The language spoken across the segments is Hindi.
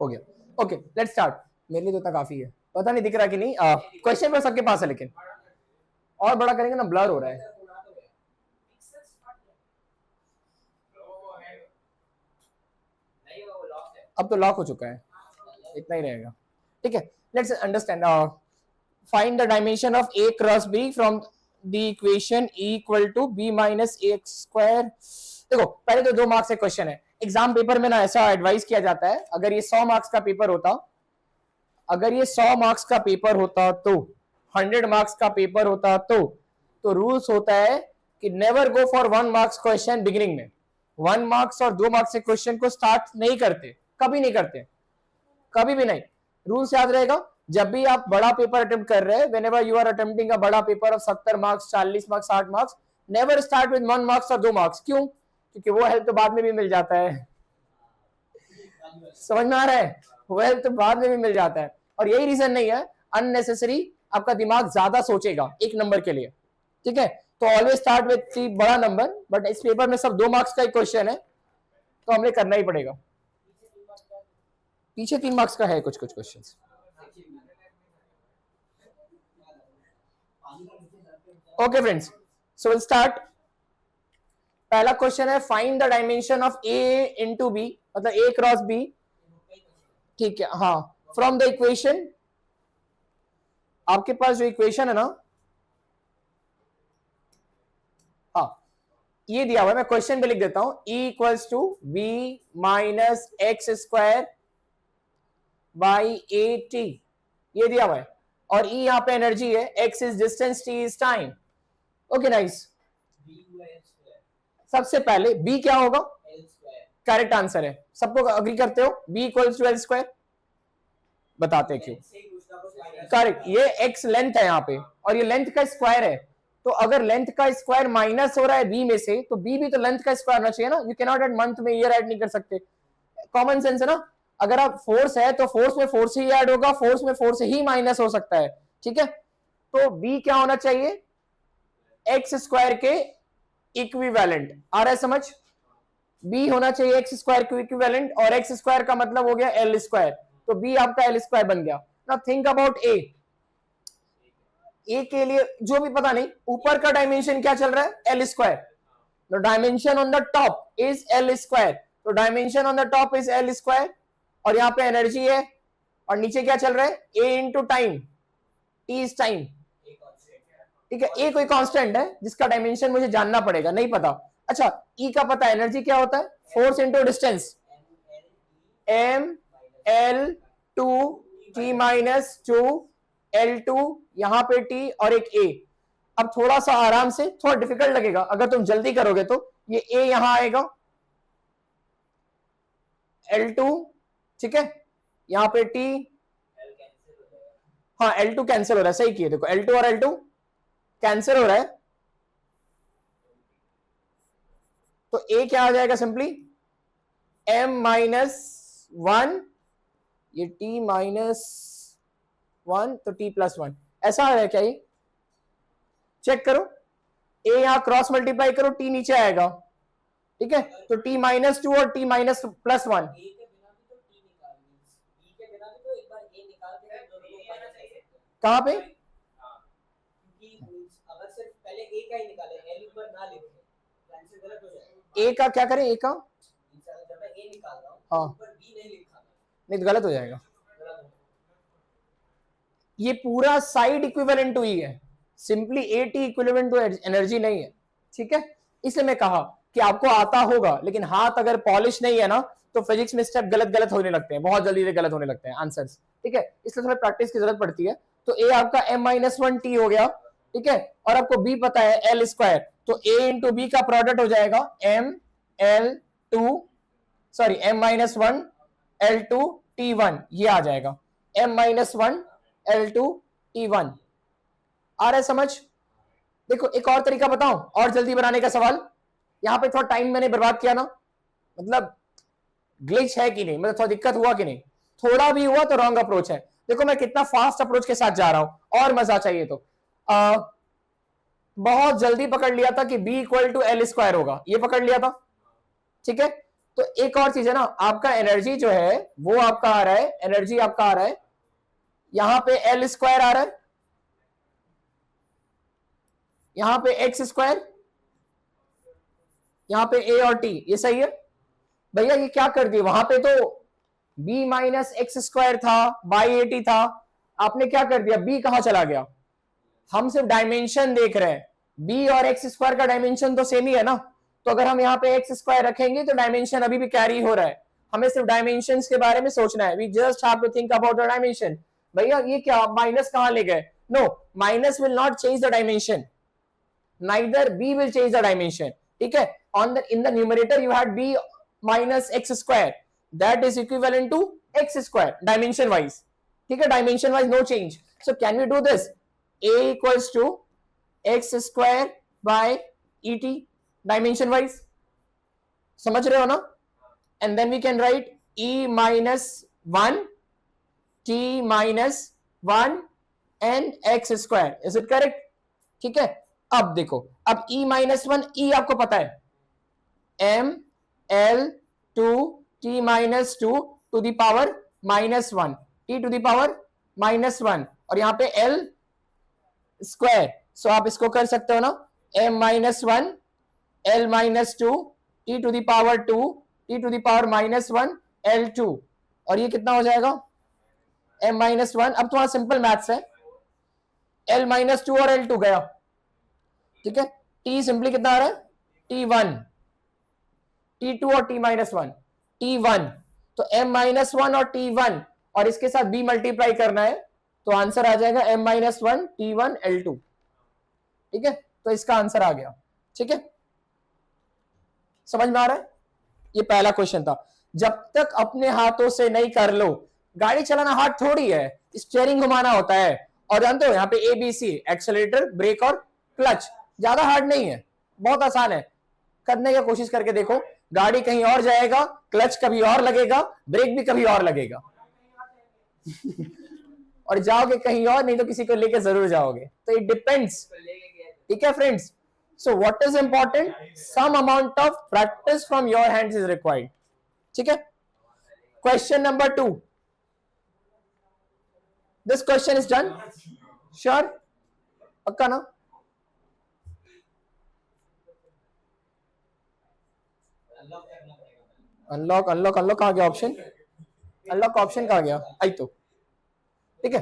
हो गया। Okay let's start. मेरे लिए तो इतना काफी है, पता नहीं दिख रहा कि नहीं। क्वेश्चन पर सबके पास है, लेकिन और बड़ा करेंगे ना ब्लर हो रहा है। अब तो लॉक हो चुका है, इतना ही रहेगा। ठीक है, let's understand. Find the dimension of A cross B from the equation E equal to B minus A square. देखो पहले तो 2 मार्क्स से क्वेश्चन है। एग्जाम पेपर में ना ऐसा एडवाइस किया जाता है, अगर ये 100 मार्क्स का पेपर होता, अगर ये 100 मार्क्स का पेपर होता तो 100 मार्क्स का पेपर होता तो रूल्स होता है कि never go for 1 marks question beginning में। 1 मार्क्स और 2 मार्क्स से क्वेश्चन को स्टार्ट नहीं करते, कभी नहीं करते, कभी भी नहीं। रूल्स याद रहेगा, जब भी आप बड़ा पेपर अटेम्प्ट कर रहे हैं, व्हेनेवर यू आर अटेम्प्टिंग अ बड़ा paper of 70 marks, 40 marks, 60 marks, never start with 1 marks और 2 मार्क्स। क्यों? क्योंकि वो हेल्प तो बाद में भी मिल जाता है। समझ में आ रहा है? वो हेल्प तो बाद में भी मिल जाता है, और यही रीजन नहीं है अननेसेसरी आपका दिमाग ज्यादा सोचेगा 1 नंबर के लिए। ठीक है, तो ऑलवेज स्टार्ट विद बड़ा नंबर, बट इस पेपर में सब 2 मार्क्स का ही क्वेश्चन है, तो हमें करना ही पड़ेगा। पीछे 3 मार्क्स का है कुछ कुछ questions. Okay friends, so will start. पहला क्वेश्चन है find the dimension of A into B, मतलब ए क्रॉस बी। ठीक है, हाँ, फ्रॉम द इक्वेशन, आपके पास जो इक्वेशन है ना, हाँ ये दिया हुआ है, मैं क्वेश्चन पे लिख देता हूं। E equals to B minus X square by A T, ये दिया हुआ है, और ई यहां पे एनर्जी है, x is distance, T is time. Okay nice. सबसे पहले बी क्या होगा? करेक्ट आंसर है, सबको अग्री करते हो? B equals to L square, बताते क्यों? करेक्ट, ये एक्स लेंथ है यहाँ पे, और ये लेंथ का स्क्वायर है, तो अगर लेंथ का स्क्वायर माइनस हो रहा है बी में से, तो बी भी तो लेंथ का स्क्वायर होना चाहिए ना। You can not add month में ईयर ऐड नहीं कर सकते, कॉमन सेंस है ना। अगर आप फोर्स है तो फोर्स में फोर्स ही ऐड होगा, फोर्स में फोर्स ही माइनस हो सकता है। ठीक है, तो बी क्या होना चाहिए? एक्स स्क्वायर के इक्विवेलेंट। आ रहा है समझ? बी होना चाहिए एक्स स्क्वायर के इक्विवेलेंट, और एक्स स्क्वायर का मतलब हो गया एल स्क्वायर, तो बी आपका एल स्क्वायर बन गया। नाउ थिंक अबाउट ए। ए के लिए जो भी पता नहीं, ऊपर का डायमेंशन क्या चल रहा है? L square. The dimension on the top is L square, तो dimension on the top is L square, और यहां पे एनर्जी है, और नीचे क्या चल रहा है? A into time, T is time. ठीक है, ए कोई कांस्टेंट है जिसका डायमेंशन मुझे जानना पड़ेगा, नहीं पता। अच्छा, ई का पता है, एनर्जी क्या होता है? Force into distance, M L two T minus two L two, यहां पे टी और एक ए। अब थोड़ा सा आराम से, थोड़ा डिफिकल्ट लगेगा अगर तुम जल्दी करोगे, तो ये ए यहां आएगा, L2, ठीक है, यहां पे T, हाँ L2 कैंसिल हो रहा है, सही किए, देखो L2 और L2 कैंसिल हो रहा है, तो A क्या आ जाएगा? सिंपली M माइनस 1, ये T माइनस 1, तो T प्लस 1, ऐसा आ रहा है क्या? ये चेक करो, A यहां क्रॉस मल्टीप्लाई करो, T नीचे आएगा, ठीक है, तो T माइनस 2 और T माइनस प्लस 1। कहां पे? ए का क्या करें? ए का हाँ नहीं तो गलत हो जाएगा, ये पूरा साइड इक्विवेलेंट टू ई है, simply A T equivalent to energy नहीं है। ठीक है, इसलिए मैं कहा कि आपको आता होगा, लेकिन हाथ अगर पॉलिश नहीं है ना, तो फिजिक्स में स्टेप गलत गलत होने लगते हैं, बहुत जल्दी से गलत होने लगते हैं आंसर्स। ठीक है, इसलिए थोड़ा प्रैक्टिस की जरूरत पड़ती है। तो ए आपका m माइनस 1 टी हो गया, ठीक है, और आपको b पता है एल स्क्वायर, तो a इंटू बी का प्रोडक्ट हो जाएगा m l 2, sorry m minus 1 l2 t1, ये आ जाएगा m माइनस 1 l2 t1। आ रहा है समझ? देखो एक और तरीका बताऊं और जल्दी बनाने का सवाल, यहां पे थोड़ा टाइम मैंने बर्बाद किया ना, मतलब ग्लिच है कि नहीं, मतलब थोड़ा दिक्कत हुआ कि नहीं, थोड़ा भी हुआ तो रॉन्ग अप्रोच है। देखो मैं कितना फास्ट अप्रोच के साथ जा रहा हूं, और मजा चाहिए तो बहुत जल्दी पकड़ लिया था कि b equal to L square होगा, ये पकड़ लिया था, ठीक है। तो एक और चीज है ना, आपका एनर्जी जो है वो आपका आ रहा है, एनर्जी आपका आ रहा है यहां पे एल स्क्वायर आ रहा है, यहां पे एक्स स्क्वायर, यहां पे ए और टी, ये सही है भैया। ये क्या कर दिया, वहां पे तो b माइनस एक्स स्क्वायर था बाई ए टी था, आपने क्या कर दिया, b कहां चला गया। हम सिर्फ डायमेंशन देख रहे हैं, b और एक्स स्क्वायर का डायमेंशन तो सेम ही है ना, तो अगर हम यहाँ पे एक्स स्क्वायर रखेंगे तो डायमेंशन अभी भी कैरी हो रहा है। हमें सिर्फ डायमेंशन के बारे में सोचना है, we just have to think about the dimension. भैया ये क्या माइनस कहां ले गए, no, minus will not change the dimension, neither b will change the dimension, ठीक है। On the in the numerator you had b minus X square, that is equivalent to X square dimension wise, ठीक है, dimension wise no change. So can we do this, a equals to x square by et dimension wise, समझ रहे हो ना। and then we can write e minus 1 t minus 1 and x square, is it correct, ठीक है। अब देखो, अब e minus 1, e आपको पता है m l 2 t minus 2 to the power minus 1 t to the power minus 1 और यहां पे l स्क्वायर, सो आप इसको कर सकते हो ना, m minus 1 l minus 2 t to the power 2 t to the power minus 1 l2, और ये कितना हो जाएगा m माइनस 1। अब थोड़ा सिंपल मैथ्स है, l माइनस 2 और l2 गया, ठीक है। t सिंपली कितना आ रहा है, t1, t2 और t माइनस 1, t1, तो m माइनस 1 और t1 और इसके साथ b मल्टीप्लाई करना है, तो आंसर आ जाएगा m माइनस 1 t1 l2, ठीक है। तो इसका आंसर आ गया, ठीक है, समझ में आ रहा है। ये पहला क्वेश्चन था। जब तक अपने हाथों से नहीं कर लो, गाड़ी चलाना हार्ड थोड़ी है, स्टीयरिंग घुमाना होता है, और जानते हो यहाँ पे ABC, एक्सेलरेटर, ब्रेक और क्लच, ज्यादा हार्ड नहीं है, बहुत आसान है, करने की कोशिश करके देखो, गाड़ी कहीं और जाएगा, क्लच कभी और लगेगा, ब्रेक भी कभी और लगेगा और जाओगे कहीं और, नहीं तो किसी को लेकर जरूर जाओगे, तो इट डिपेंड्स, ठीक है friends. So what is important, some amount of practice from your hands is required, ठीक है। Question number 2, this question is done, sure, पक्का ना। अनलॉक अनलॉक अनलॉक कहां गया ऑप्शन, अनलॉक ऑप्शन कहां गया, आई तो, ठीक है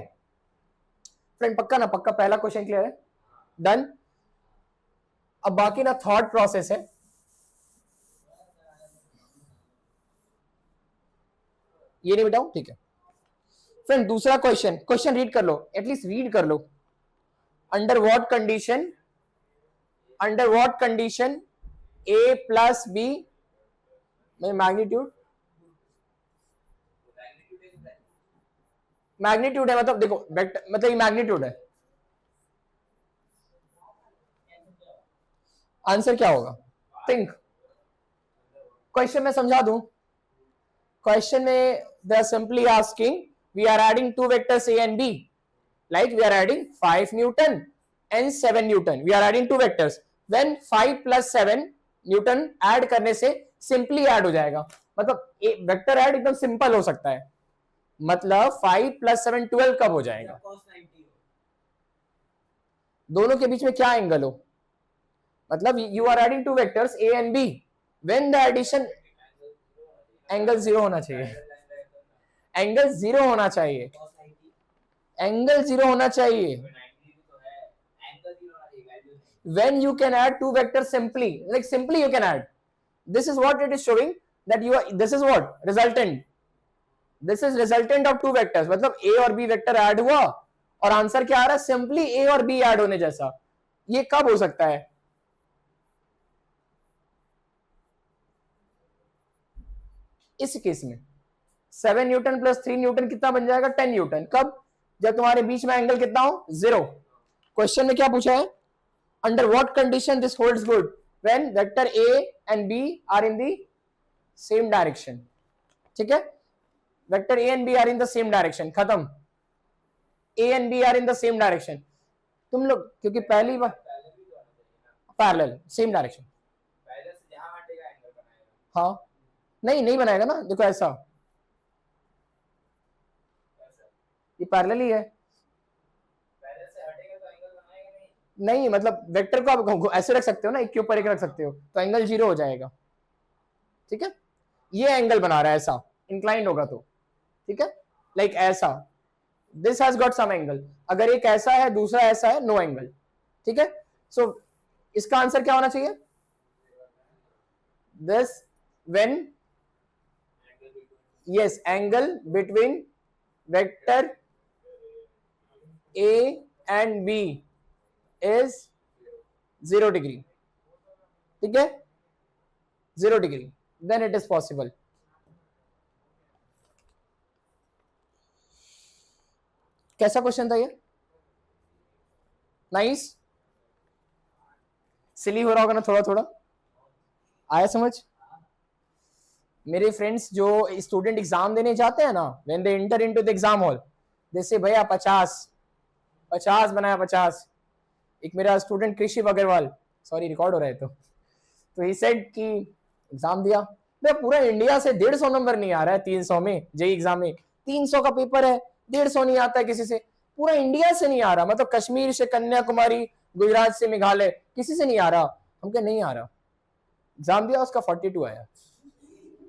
फ्रेंड, पक्का ना, पक्का पहला क्वेश्चन क्लियर है, डन। अब बाकी ना थॉट प्रोसेस है, ये नहीं बताऊं, ठीक है फ्रेंड। दूसरा क्वेश्चन, क्वेश्चन रीड कर लो, एटलीस्ट रीड कर लो। Under what condition, under what condition a plus B में मैग्नीट्यूड, मैग्नीट्यूड है मतलब देखो वेक्टर, मतलब ये मैग्नीट्यूड है, आंसर क्या होगा, थिंक। क्वेश्चन में समझा दूं, क्वेश्चन में they are simply asking, we are adding two vectors a and b, like we are adding 5 Newton and 7 Newton, we are adding two vectors, when 5 plus 7 Newton add करने से सिंपली ऐड हो जाएगा, मतलब वेक्टर ऐड एकदम सिंपल हो सकता है, मतलब 5 प्लस 7 12 कब हो जाएगा, दोनों के बीच में क्या एंगल हो, मतलब you are adding two vectors a and b, when the addition, angle 0 होना चाहिए, एंगल 0 होना चाहिए, एंगल 0 होना चाहिए, when you can add two vectors simply, like simply you can add, this is what it is showing that you are, this is what resultant, this is resultant of two vectors, मतलब a और b वेक्टर ऐड हुआ और आंसर क्या आ रहा है, सिंपली a और b ऐड होने जैसा। ये कब हो सकता है, इस केस में 7 न्यूटन प्लस 3 न्यूटन कितना बन जाएगा, 10 न्यूटन, कब, जब तुम्हारे बीच में एंगल कितना हो, 0। क्वेश्चन में क्या पूछा है, under what condition this holds good, when vector a and b are in the same direction, ठीक है, vector a and b are in the same direction, खत्म, a and b are in the same direction। तुम लोग क्योंकि पहली बार पैरेलल, सेम डायरेक्शन। हाँ, नहीं बनाएगा ना, देखो ऐसा, ये पैरेलल ही है। नहीं मतलब वेक्टर को आप ऐसे रख सकते हो ना, एक के ऊपर एक रख सकते हो, तो एंगल 0 हो जाएगा। ठीक है, ये एंगल बना रहा है ऐसा, इंक्लाइंड होगा तो, ठीक है, लाइक ऐसा, this has got some angle. अगर एक ऐसा है दूसरा ऐसा है, नो एंगल। ठीक है, सो इसका आंसर क्या होना चाहिए? This when, yes, angle between vector A and B is 0 degree. ठीक है, 0 degree, then it is possible. कैसा क्वेश्चन था ये? नाइस, सिली हो रहा होगा ना थोड़ा थोड़ा, आया समझ? मेरे फ्रेंड्स जो स्टूडेंट एग्जाम देने जाते हैं ना, when they enter into the exam hall, they say भैया 50 बनाया 50। एक मेरा स्टूडेंट कृषि अग्रवाल, सॉरी रिकॉर्ड हो रहा है तो ही सेड कि एग्जाम दिया, मैं पूरा इंडिया से 150 नंबर नहीं आ रहा है 300 में, जेई एग्जाम में 300 का पेपर है, 150 नहीं आता है किसी से, पूरा इंडिया से नहीं आ रहा, मतलब कश्मीर से कन्याकुमारी, गुजरात से मेघालय, किसी से नहीं आ रहा। हम क्या नहीं आ रहा, एग्जाम दिया उसका 42 आया,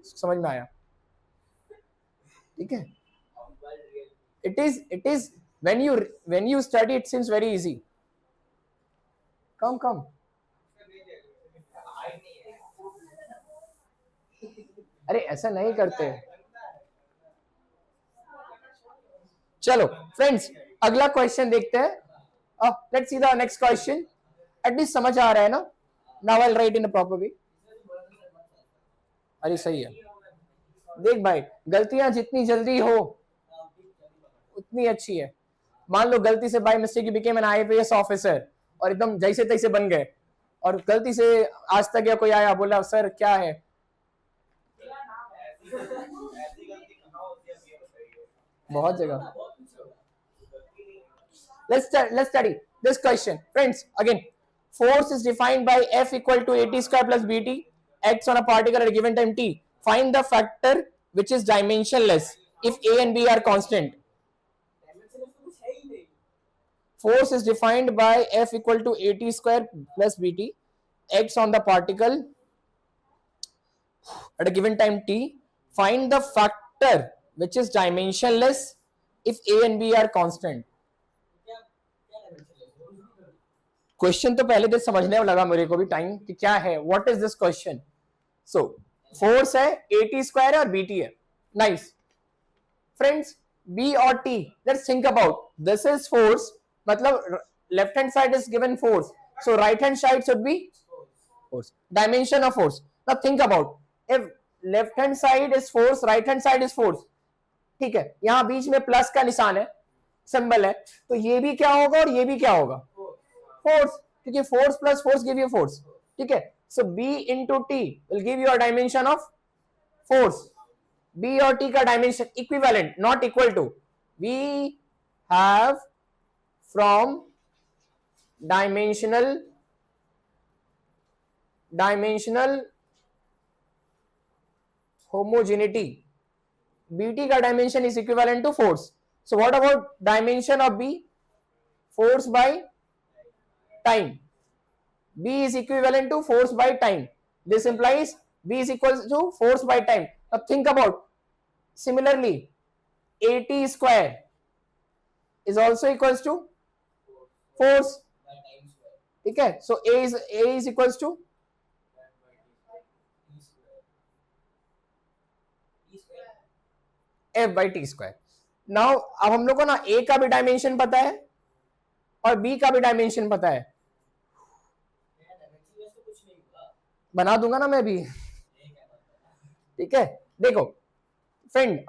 समझ में आया? ठीक है, it is when you study it seems very easy. come अरे ऐसा नहीं करते। चलो फ्रेंड्स, अगला क्वेश्चन देखते हैं। Let's see the next question, at least समझ आ रहा है ना? Now I will write in a proper way. अरे सही है, देख भाई, गलतियां जितनी जल्दी हो उतनी अच्छी है। मान लो गलती से by mistake you became an IPS officer और एकदम जैसे तैसे बन गए, और गलती से आज तक या कोई आया बोला सर क्या है, बहुत जगह। let's study this question friends again. Force is defined by F equal to AT square plus BT acts on a particle at a given time t. Find the factor which is dimensionless if A and B are constant. Force is defined by F equal to AT square plus BT acts on the particle at a given time t. Find the factor which is dimensionless if A and B are constant. Question तो पहले तो समझने में लगा मेरे को भी टाइम कि क्या है, what is this question. So force है, एटी स्क्वायर और बीटी है, नाइस फ्रेंड्स। बी और T, let's think about, this is force, मतलब left hand side is given force, so right hand side should be force, dimension of force. Now think about, if left hand side is force, right hand side is force, ठीक है, यहां बीच में प्लस का निशान है, सिंबल है, तो ये भी क्या होगा और ये भी क्या होगा, फोर्स, क्योंकि force plus force give you force. ठीक है, so B into T will give you a dimension of force. B और T का dimension equivalent, not equal to, we have from dimensional homogeneity, BT का dimension is equivalent to force. So what about dimension of B, force by time. B is equivalent to force by time. This implies B is equal to force by time. Now think about, similarly AT square is also equals to force, ठीक है, so A is equals to F by T square. Now अब हम लोग को ना A का भी डायमेंशन पता है और B का भी डायमेंशन पता है, बना दूंगा ना मैं भी, ठीक है। देखो फ्रेंड,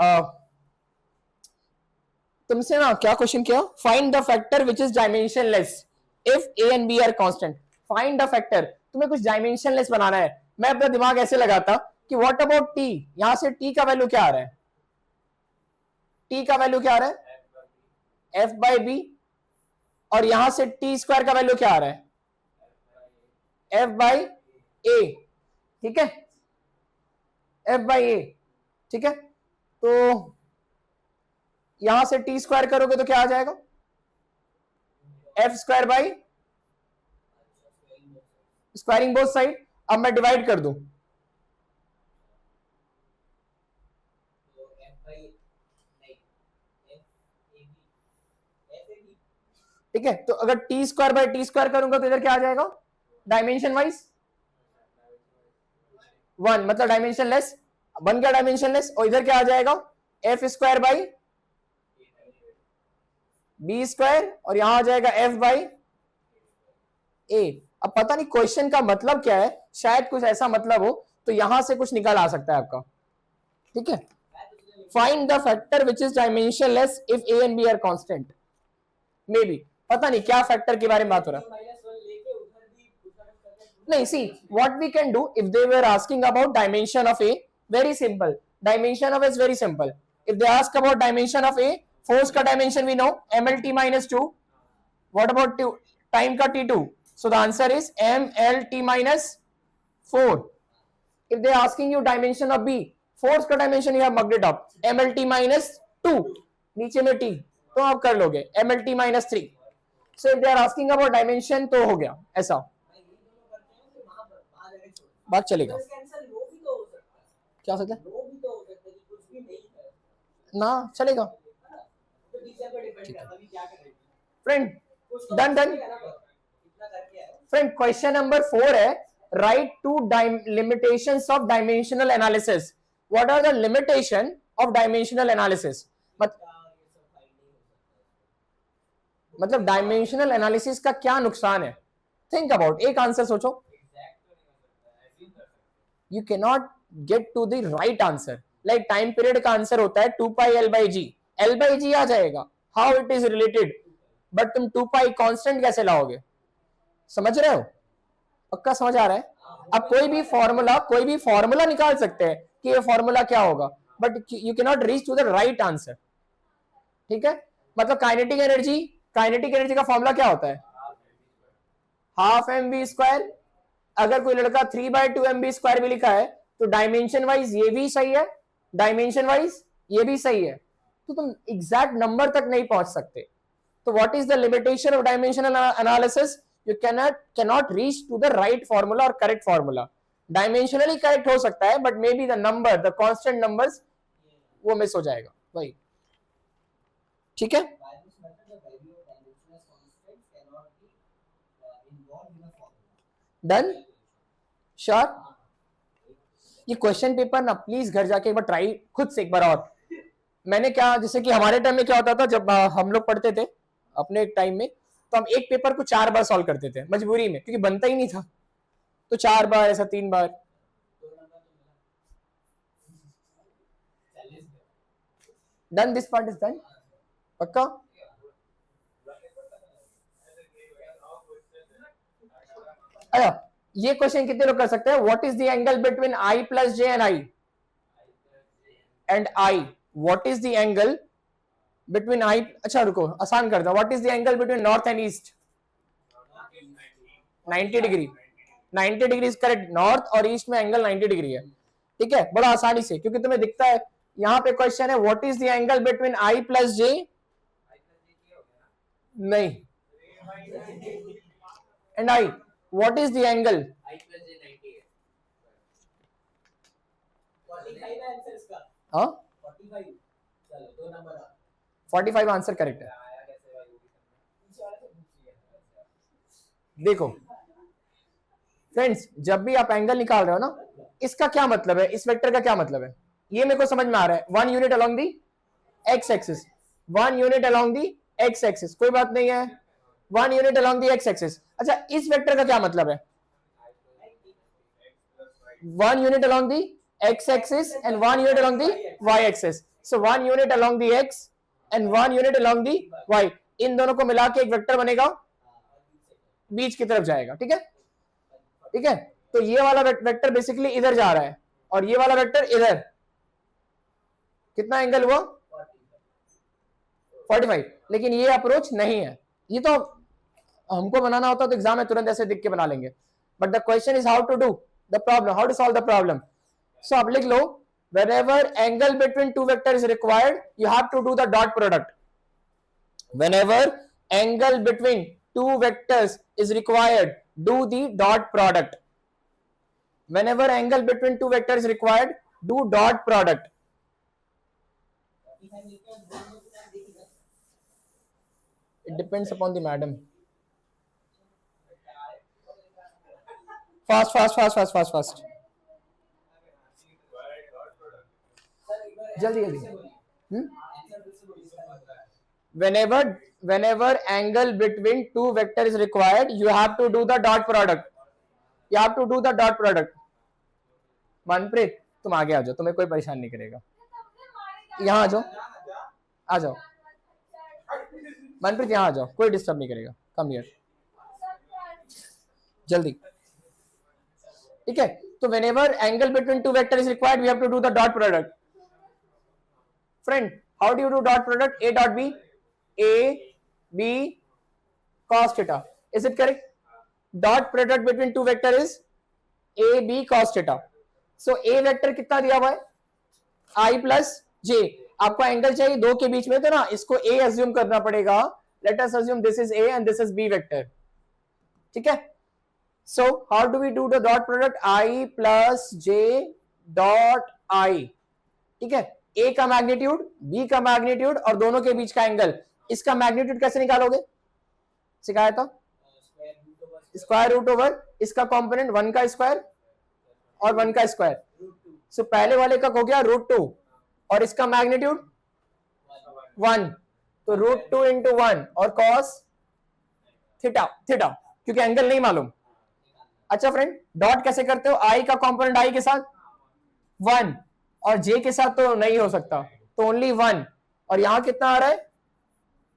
तुमसे ना क्या क्वेश्चन किया, find the factor which is dimensionless if A and B are constant. Find the factor, तुम्हें कुछ डायमेंशनलेस बनाना है। मैं अपना दिमाग ऐसे लगाता कि व्हाट अबाउट टी, यहां से टी का वैल्यू क्या आ रहा है, टी का वैल्यू क्या आ रहा है, F by B, और यहां से टी स्क्वायर का वैल्यू क्या आ रहा है, एफ बाई ए, ठीक है, एफ बाई ए, ठीक है। तो यहां से टी स्क्वायर करोगे तो क्या आ जाएगा, F square by squaring both side. अब मैं डिवाइड कर दूं, ठीक है। तो अगर T square by T square करूंगा तो इधर क्या आ जाएगा, डायमेंशन वाइज 1, मतलब डायमेंशन लेस, बन गया डायमेंशन लेस। और इधर क्या आ जाएगा, F square by B square, और यहां आ जाएगा एफ बाई ए। अब पता नहीं क्वेश्चन का मतलब क्या है, शायद कुछ ऐसा मतलब हो, तो यहां से कुछ निकल आ सकता है आपका, ठीक है। Find the factor which is dimensionless if A and B are constant, maybe, पता नहीं क्या फैक्टर के बारे में बात हो रहा है। नहीं, see what we can do if they were asking about dimension of A, very simple, dimension of A is very simple. If they ask about dimension of A, force का dimension we know mlt minus 2, what about time का t2, so the answer is mlt minus 4। if they asking you dimension of b, force का dimension you have mugged it up, mlt minus 2, नीचे में t, तो आप कर लोगे mlt minus 3। so if they are asking about dimension तो हो गया ऐसा, बात चलेगा। क्या हो सकता है ना, चलेगा friend, done done friend. Question number 4 है, right to limitations of dimensional analysis. What are the limitation of dimensional analysis, मतलब डायमेंशनल एनालिसिस का क्या नुकसान है, थिंक अबाउट, एक आंसर सोचो। You can not get to the right answer, like time period का आंसर होता है 2 pi L by G, L by G आ जाएगा, how it is related, but तुम 2 पाई कांस्टेंट कैसे लाओगे, समझ रहे हो, पक्का समझ आ रहा है। अब कोई भी फॉर्मूला निकाल सकते हैं कि ये फॉर्मूला क्या होगा, but you can not reach to the right answer, ठीक है। मतलब काइनेटिक एनर्जी का फॉर्मूला क्या होता है, हाफ एम वी स्क्वायर। अगर कोई लड़का 3/2 एम बी स्क्वायर भी लिखा है तो डायमेंशन वाइज ये भी सही है, डायमेंशन वाइज ये भी सही है, तो तुम एग्जैक्ट नंबर तक नहीं पहुंच सकते। तो what is the limitation of dimensional analysis, you cannot reach to the right formula और करेक्ट फॉर्मूला। डायमेंशनली करेक्ट हो सकता है, but maybe the number, the constant numbers, वो मिस हो जाएगा वही, ठीक है। Done, sure. ये क्वेश्चन पेपर ना प्लीज घर जाके एक बार ट्राई खुद से एक बार। और मैंने क्या, जैसे कि हमारे टाइम में क्या होता था, जब हम लोग पढ़ते थे अपने टाइम में, तो हम एक पेपर को 4 बार सॉल्व करते थे मजबूरी में, क्योंकि बनता ही नहीं था, तो 4 बार, ऐसा 3 बार। Done, this part is done, पक्का। अच्छा, ये क्वेश्चन कितने लोग कर सकते हैं, what is the angle between I plus J and I, what is the angle between I, अच्छा रुको आसान कर दो, what is the angle between north and east, 90 degree, 90 degree is correct, north और ईस्ट में एंगल 90 डिग्री है, ठीक है, बड़ा आसानी से, क्योंकि तुम्हें दिखता है यहां पे क्वेश्चन है what is the angle between I plus J, नहीं, and I, what is the angle, I plus J 90 है, 45 आंसर इसका, हां 45, चलो 2 नंबर, 45 आंसर करेक्ट है। देखो फ्रेंड्स, जब भी आप एंगल निकाल रहे हो ना, इसका क्या मतलब है, इस वेक्टर का क्या मतलब है, ये मेरे को समझ में आ रहा है, 1 unit along the X axis, 1 unit along the X axis, कोई बात नहीं है, 1 unit along the X axis. अच्छा, इस वेक्टर का क्या मतलब है, 1 unit along the X axis and 1 unit along the Y axis, so 1 unit along the X and 1 unit along the Y, इन दोनों को मिला के एक वेक्टर बनेगा, बीच की तरफ जाएगा, ठीक है, ठीक है। तो ये वाला वेक्टर बेसिकली इधर जा रहा है और ये वाला वेक्टर इधर, कितना एंगल हुआ 45, लेकिन ये अप्रोच नहीं है, ये तो हमको बनाना होता तो एग्जाम में तुरंत ऐसे दिख के बना लेंगे, but the question is how to do the problem, how to solve the problem. So आप लिख लो, whenever angle between two vectors is required, you have to do the dot product. Whenever angle between two vectors is required, do the dot product. Whenever angle between two vectors is required, do dot product. It depends upon the madam. Fast. जल्दी. Whenever angle between two vectors is required, you have to do the dot product. Manpreet तुम आगे आ जाओ, तुम्हें कोई परेशान नहीं करेगा. यहाँ आ जाओ. मनप्रीत यहाँ आ जाओ, कोई डिस्टर्ब नहीं करेगा. कम हियर, जल्दी. ठीक है, तो whenever angle between two vectors is required, we have to do the dot product. Friend, how do you do dot product? A dot B, A B cos theta. Is it correct? Dot product between two vectors is A B cos theta. So A vector कितना दिया हुआ है? I plus J. आपको एंगल चाहिए दो के बीच में, तो ना इसको A अज्यूम करना पड़ेगा. Let us assume this is A and this is B vector. ठीक है? So how do we do the dot product? I plus J dot I. ठीक है, A का मैग्नीट्यूड, B का मैग्नीट्यूड और दोनों के बीच का एंगल. इसका मैग्नीट्यूड कैसे निकालोगे? सिखाया था, स्क्वायर रूट ओवर इसका कंपोनेंट 1 का स्क्वायर और 1 का स्क्वायर. सो पहले वाले का हो गया √2 और इसका मैग्नीट्यूड 1, तो √2 into 1 और cos थीटा, क्योंकि एंगल नहीं मालूम. अच्छा फ्रेंड, डॉट कैसे करते हो? I का कंपोनेंट I के साथ 1 और J के साथ तो नहीं हो सकता, तो ओनली 1. और यहां कितना आ रहा है?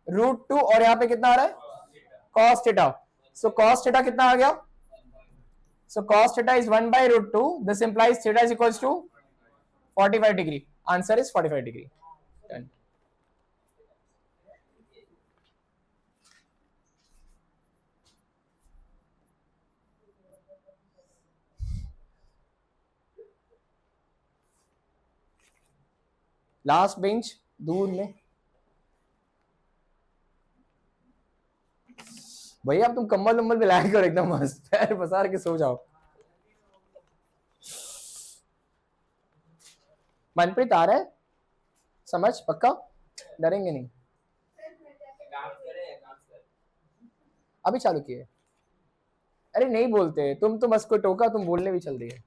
√2 और यहाँ पे कितना आ रहा है? cos theta. So cos theta कितना आ गया? So cos theta is 1 by √2. This implies theta is equals to 45 degree. Answer is 45 degree. Done. Last bench दूर में. भैया अब तुम कम्बल उम्बल मिलाया करो, एकदम मस्त पैर पसार के सो जाओ. मनप्रीत आ रहा है समझ? पक्का डरेंगे नहीं. अभी चालू किए. अरे नहीं बोलते तुम, तो बस को टोका, तुम बोलने भी चल रही है.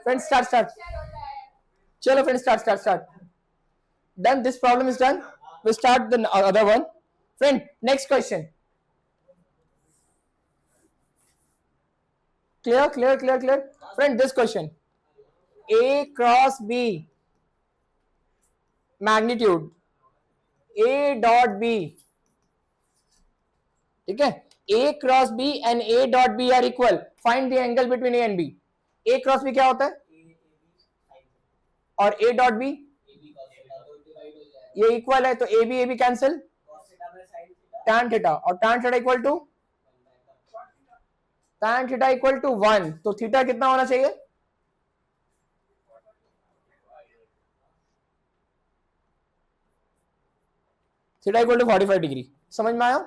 Friends, start. चलो friends, start. Done. This problem is done. We start the other one. Friend, next question. Clear. Friend, this question. A cross B magnitude A dot B. ठीक है, A cross B and A dot B are equal. Find the angle between A and B. A cross B क्या होता है? और A dot B ये इक्वल है, तो A B cancel, tan theta और tan थीटा इक्वल टू 1. तो थीटा कितना होना चाहिए? Theta equal to 45 degree. समझ में आया?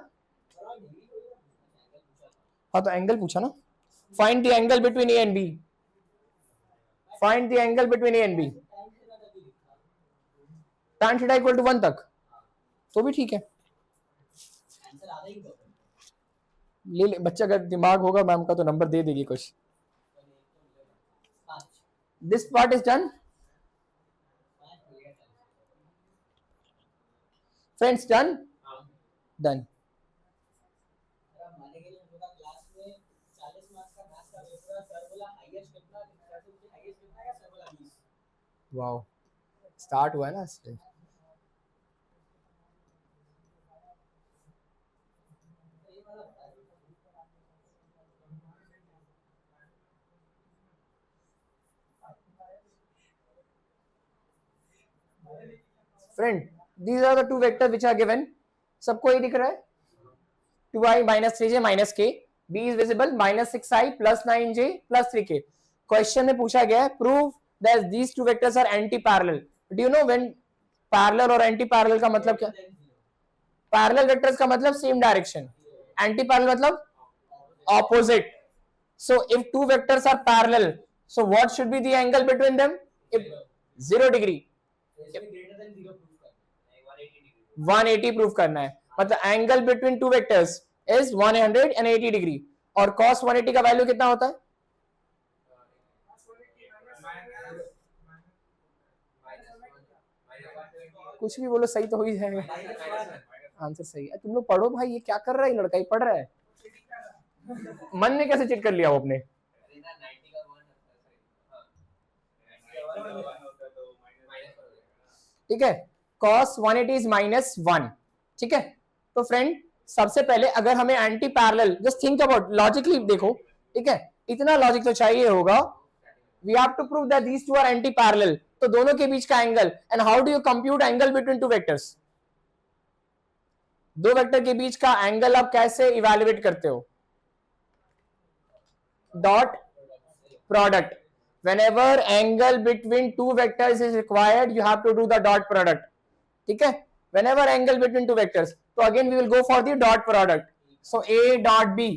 हाँ तो एंगल पूछा ना. Find the angle between A and B. Find the angle between A and B. Tan theta equal to 1 तक तो भी ठीक है. ले बच्चा अगर दिमाग होगा मैम का तो नंबर दे देगी कुछ. This part is done. Friends, done. Wow, start हुआ है ना इससे. Friend these are the two vector which are given. सबको ये दिख रहा है 2i minus 3j minus k. b is visible minus 6i plus 9j plus 3k. Question में पूछा गया है prove that these two vectors are anti parallel. Do you know when parallel और anti parallel का मतलब क्या? पैरेलल वेक्टर्स का मतलब सेम डायरेक्शन, एंटी पैरेलल मतलब opposite. So if two vectors are parallel, so what should be the angle between them? If 0 degree. 180 proof करना है, मतलब angle between two vectors is 180 degree. और cos 180 का वैल्यू कितना होता है? कुछ भी बोलो सही तो हो ही जाएगा. आंसर सही है. तुम लोग पढ़ो भाई, ये क्या कर रहा है लड़का, ही पढ़ रहा है. मन ने कैसे चेक कर लिया वो अपने? ठीक है, cos 180 इज -1. ठीक है, तो फ्रेंड सबसे पहले अगर हमें anti parallel, just think about logically देखो. ठीक है, इतना लॉजिक तो चाहिए होगा. We have to prove that these two are anti parallel. तो दोनों के बीच का angle, and how do you compute angle between two vectors? दो वेक्टर के बीच का एंगल आप कैसे इवैल्यूएट करते हो? Dot product. whenever angle between two vectors is required, you have to do the dot product. ठीक है, whenever angle between two vectors, so again we will go for the dot product. So a dot b.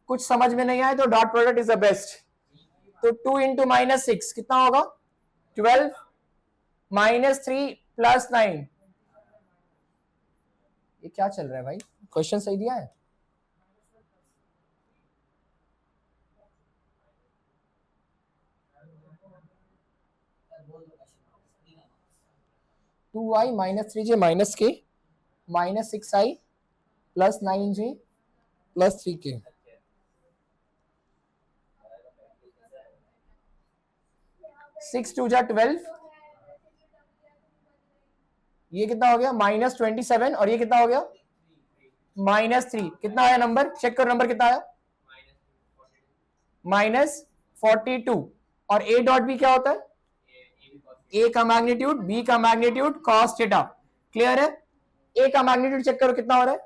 कुछ समझ में नहीं आए तो dot product is the best. तो 2 into -6 कितना होगा? 12 minus 3 plus 9. ये क्या चल रहा है भाई? क्वेश्चन सही दिया है? Two I minus 3j minus k minus 6i plus 9j plus 3k. Six two जा 12. ये कितना हो गया? -27. और ये कितना हो गया? -3. कितना आया नंबर? चेक करो नंबर कितना आया? -42. और a डॉट b क्या होता है? a का मैग्नीट्यूड, b का मैग्नीट्यूड, cos थीटा. क्लियर है? a का मैग्नीट्यूड चेक करो कितना हो रहा है?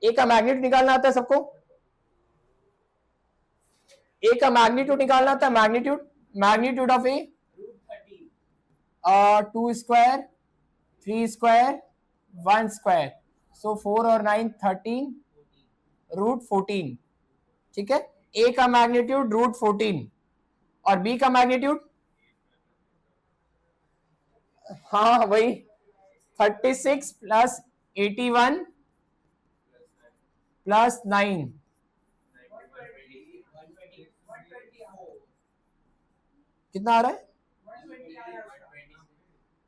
a का मैग्नीट्यूड निकालना आता है सबको? a का मैग्नीट्यूड निकालना आता है. Magnitude of a 2 square 3 square 1 square. So 4 और 9 13 √14. ठीक है, a का मैग्नीट्यूड √14 और b का मैग्नीट्यूड, हाँ वही 36 प्लस 81 प्लस 9. कितना आ रहा है?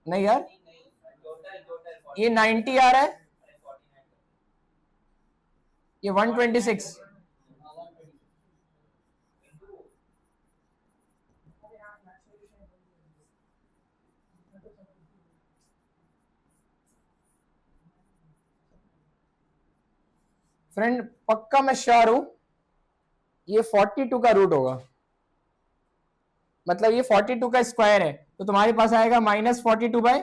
नहीं यार, ये 90 आ रहा है, ये 126. फ्रेंड पक्का मैं श्योर हूं ये 42 का रूट होगा. मतलब ये 42 का स्क्वायर है, तो तुम्हारे पास आएगा -42 बाय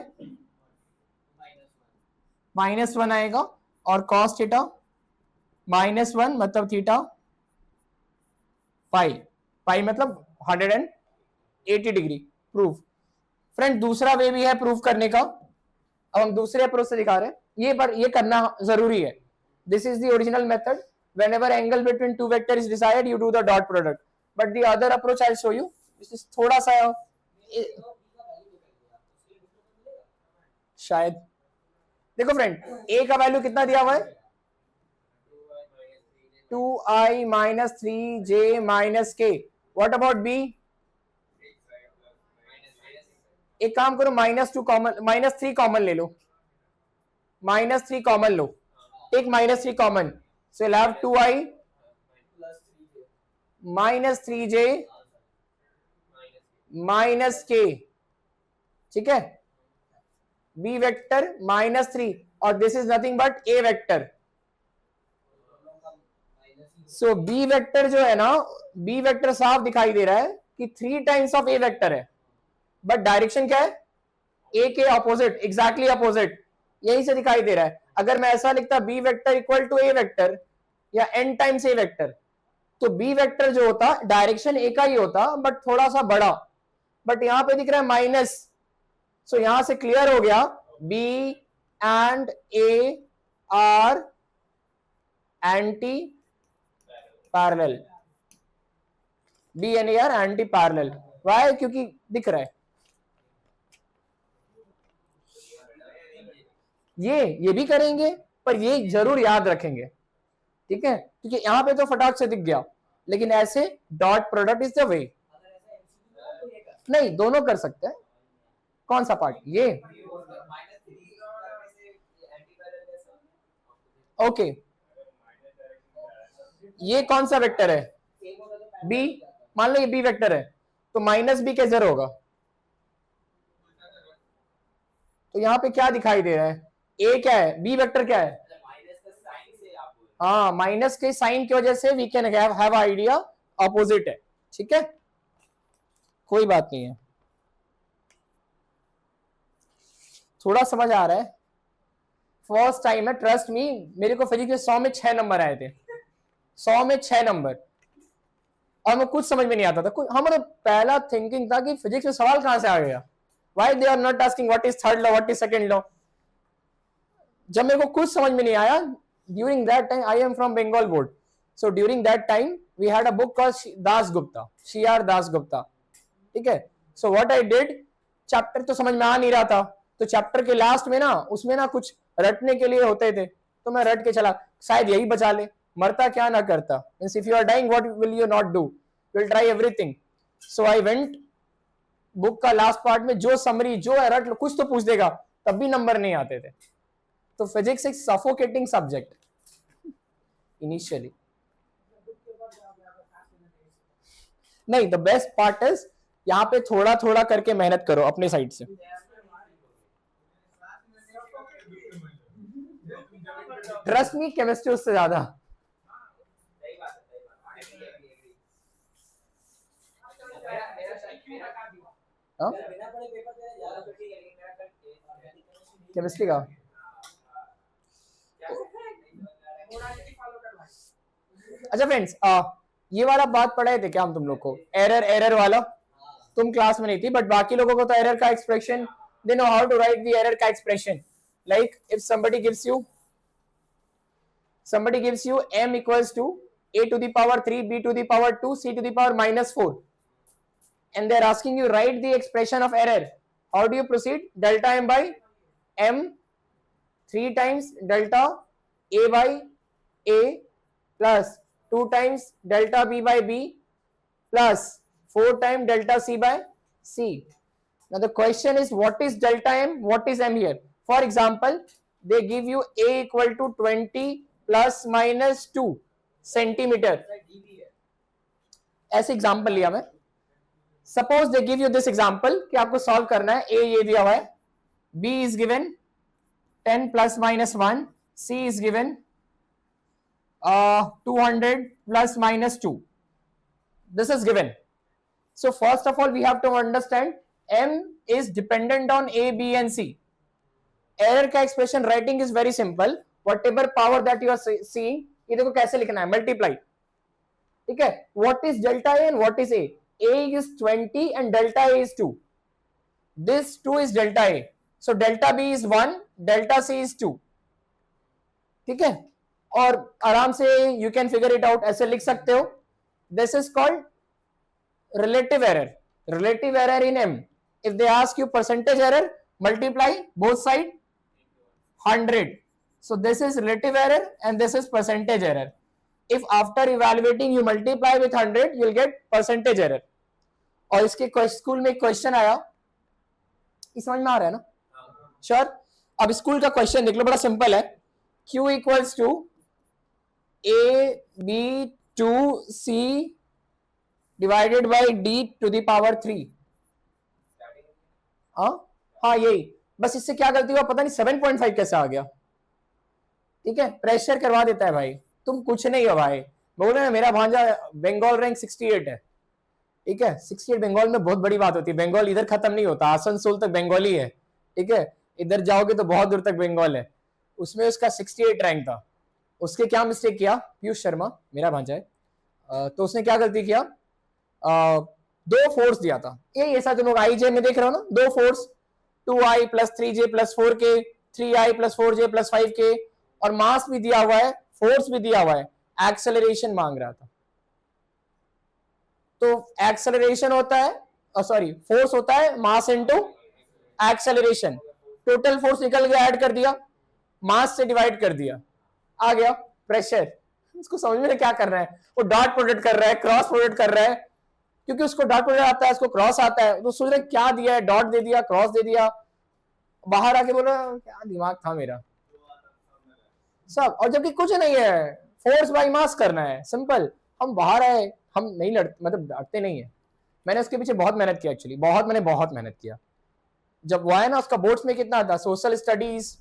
-1 आएगा. और cos थीटा -1 मतलब थीटा पाई मतलब 180 डिग्री. प्रूफ. फ्रेंड दूसरा वे भी है प्रूफ करने का. अब हम दूसरे अप्रोच से दिखा रहे हैं. ये करना जरूरी है. This is the original method. Whenever angle between two vectors is desired, you do the dot product. But the other approach I'll show you. This is थोड़ा सा शायद. देखो फ्रेंड, a का वैल्यू कितना दिया हुआ है? 2i minus 3j minus k. What about b? एक काम करो, -2 कॉमन, -3 कॉमन ले लो. -3 common low. Take -3 common. So you'll have 2i minus 3j minus k. ठीक है, b वेक्टर -3 और this is nothing but a vector. So b vector जो है ना, b वेक्टर साफ दिखाई दे रहा है. कि 3 टाइम्स ऑफ ए वेक्टर है, बट डायरेक्शन क्या है, ए के अपोजिट, एग्जैक्टली अपोजिट, यही से दिखाई दे रहा है। अगर मैं ऐसा लिखता B vector equal to A vector या एन टाइम्स ए वेक्टर, तो बी वेक्टर जो होता डायरेक्शन ए का ही होता बट थोड़ा सा बड़ा, बट यहां पे दिख रहा है माइनस। सो यहां से क्लियर हो गया B and A are anti parallel, B and A are anti parallel. Why? क्योंकि दिख रहा है ये भी करेंगे, पर ये जरूर याद रखेंगे, ठीक है, क्योंकि यहां पे तो फटाक से दिख गया, लेकिन ऐसे dot product is the way. नहीं, दोनों कर सकते हैं। कौन सा पार्ट? ये ओके, ये कौन सा वेक्टर है? बी। मान लो ये बी वेक्टर है, तो माइनस बी कैसे होगा? तो यहां पे क्या दिखाई दे रहा है? ए क्या है? बी वेक्टर क्या है? हाँ, माइनस के साइन की वजह से we can have idea opposite है, ठीक है, कोई बात नहीं है। थोड़ा समझ आ रहा है? फर्स्ट टाइम है, ट्रस्ट मी, मेरे को फिजिक्स में 100 में 6 नंबर आए थे, 100 में 6 नंबर, और मैं कुछ समझ में नहीं आता था। हमारा पहला थिंकिंग था कि फिजिक्स में सवाल कहां से आ गया, why they are not asking what is third law, what is second law. जब मेरे को कुछ समझ में नहीं आया, during that time, I am from Bengal board, so during that time we had a book called Dasgupta, CR Dasgupta, ठीक है। सो व्हाट आई डिड, चैप्टर तो समझ में आ नहीं रहा था, तो चैप्टर के लास्ट में ना, उसमें ना कुछ रटने के लिए होते थे, तो मैं रट के चला, शायद यही बचा ले, मरता क्या ना करता, means if you are dying what will you not do, will try everything. So I went book का लास्ट पार्ट में, जो समरी जो है रट, कुछ तो पूछ देगा, तब भी नंबर नहीं आते थे। तो फिजिक्स एक सफोकेटिंग सब्जेक्ट इनिशियली। नहीं, द बेस्ट पार्ट इज यहाँ पे थोड़ा थोड़ा करके मेहनत करो अपने साइड से। ट्रस्ट मी, केमिस्ट्री उससे ज्यादा। केमिस्ट्री का अच्छा फ्रेंड्स, ये वाला बात पढ़ाए थे क्या हम तुम लोग को, एरर वाला? तुम क्लास में नहीं थी, बट बाकी लोगों को तो एरर का expression, they know how to write the error का expression. Like if somebody gives you m equals to a to the power 3, b to the power 2, c to the power -4, and they are asking you write the expression of error, how do you proceed? Delta m by m 3 times delta a by a plus 2 times delta b by b plus 4 times delta c by c. Now the question is, what is delta m, what is m here? For example, they give you a equal to 20 plus minus 2 centimeter. ऐसे एग्जाम्पल लिया मैं। Suppose they give you this example कि आपको सॉल्व करना है, ए ये दिया हुआ है, b is given 10 plus minus 1, c is given 200 plus minus 2. This is given. So first of all we have to understand m is dependent on a, b and c. Error का expression writing is very simple. Whatever power that you are seeing, ये देखो कैसे लिखना है, multiply, ठीक है। What is delta a and what is a? A is 20 and delta a is 2. This 2 is delta a. So delta b is 1, delta c is 2, ठीक है। और आराम से you can figure it out, ऐसे लिख सकते हो। This is called relative error. Relative error in m. If they ask you percentage error, multiply both side 100. So this is relative error and this is percentage error. If after evaluating you multiply with 100, you will get percentage error. और इसके स्कूल में क्वेश्चन आया, समझ में आ रहा है ना? श्योर? अब स्कूल का क्वेश्चन देख लो, बड़ा सिंपल है। Q equals to A B 2C divided by D to the power 3। हाँ यही, बस इससे क्या गलती हुआ पता नहीं, 7.5 कैसे आ गया, ठीक है। प्रेशर करवा देता है भाई, तुम कुछ नहीं हो भाई, बोल रहे हैं मेरा भांजा बंगाल रैंक 68 है, ठीक है। 68 बंगाल में बहुत बड़ी बात होती है, बंगाल इधर खत्म नहीं होता, आसनसोल तक बंगाली है, ठीक है, इधर जाओगे तो बहुत दूर तक बंगाल है। उसमें उसका 68 रैंक था। उसके क्या मिस्टेक किया, पीयूष शर्मा मेरा भांजा है, तो उसने क्या गलती किया, दो फोर्स दिया था, ये ऐसा तुम लोग आई जे में देख रहे हो ना, दो force 2i plus 3j plus 4k, 3i plus 4j plus 5k, और मास भी दिया हुआ है, फोर्स भी दिया हुआ है, एक्सेलरेशन मांग रहा था। तो एक्सेलरेशन होता है, सॉरी फोर्स होता है mass into acceleration, total force निकल गया, ऐड कर दिया, मास से डिवाइड कर दिया, आ गया प्रेशर। इसको समझ में क्या कर रहा है, वो डॉट प्रोडक्ट कर रहा है, क्रॉस प्रोडक्ट कर रहा है, क्योंकि उसको डॉट प्रोडक्ट आता है, उसको क्रॉस आता है, तो सोच रहे क्या दिया है, डॉट दे दिया, क्रॉस दे दिया, बाहर आके बोला क्या दिमाग था मेरा सब, और जबकि कुछ नहीं है, फोर्स बाई मास करना है, सिंपल। हम बाहर आए, हम नहीं लड़ते, मतलब डरते नहीं है। मैंने उसके पीछे बहुत मेहनत किया एक्चुअली, मैंने बहुत मेहनत किया। जब वो आया ना, उसका बोर्ड्स में कितना था, सोशल स्टडीज,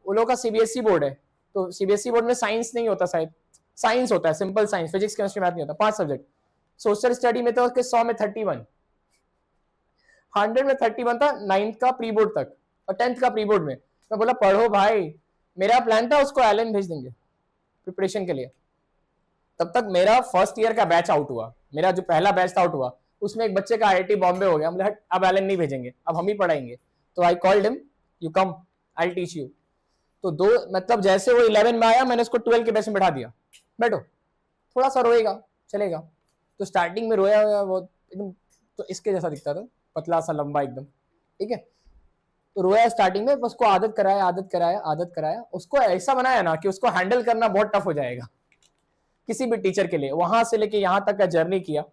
वो लोग का सीबीएसई बोर्ड है, तो सीबीएसई बोर्ड में साइंस नहीं होता शायद, साइंस होता है, simple science, physics chemistry math नहीं होता, 5 सब्जेक्ट। सोशल स्टडी में तो उसके 100 में 31, 100 में 31 था, 9th का प्री बोर्ड तक, और 10th का प्री बोर्ड में। मैं बोला पढ़ो भाई, मेरा प्लान था उसको एलन भेज देंगे प्रिपरेशन के लिए। तब तक मेरा फर्स्ट ईयर का बैच आउट हुआ, मेरा जो पहला बैच आउट हुआ, उसमें एक बच्चे का आईआईटी बॉम्बे हो गया, हम अब एलन नहीं भेजेंगे, अब हम ही पढ़ाएंगे। तो I called him, you come, I teach you. तो दो, मतलब जैसे वो 11 में आया, मैंने उसको 12 के बैच में बैठा दिया, बैठो, थोड़ा सा रोएगा चलेगा। तो स्टार्टिंग में रोया हुआ वो एकदम, तो इसके जैसा दिखता था, पतला सा लंबा एकदम, ठीक है। तो रोया स्टार्टिंग में, उसको आदत कराया, उसको ऐसा बनाया ना कि उसको हैंडल करना बहुत टफ हो जाएगा किसी भी टीचर के लिए। वहां से लेके यहाँ तक का जर्नी किया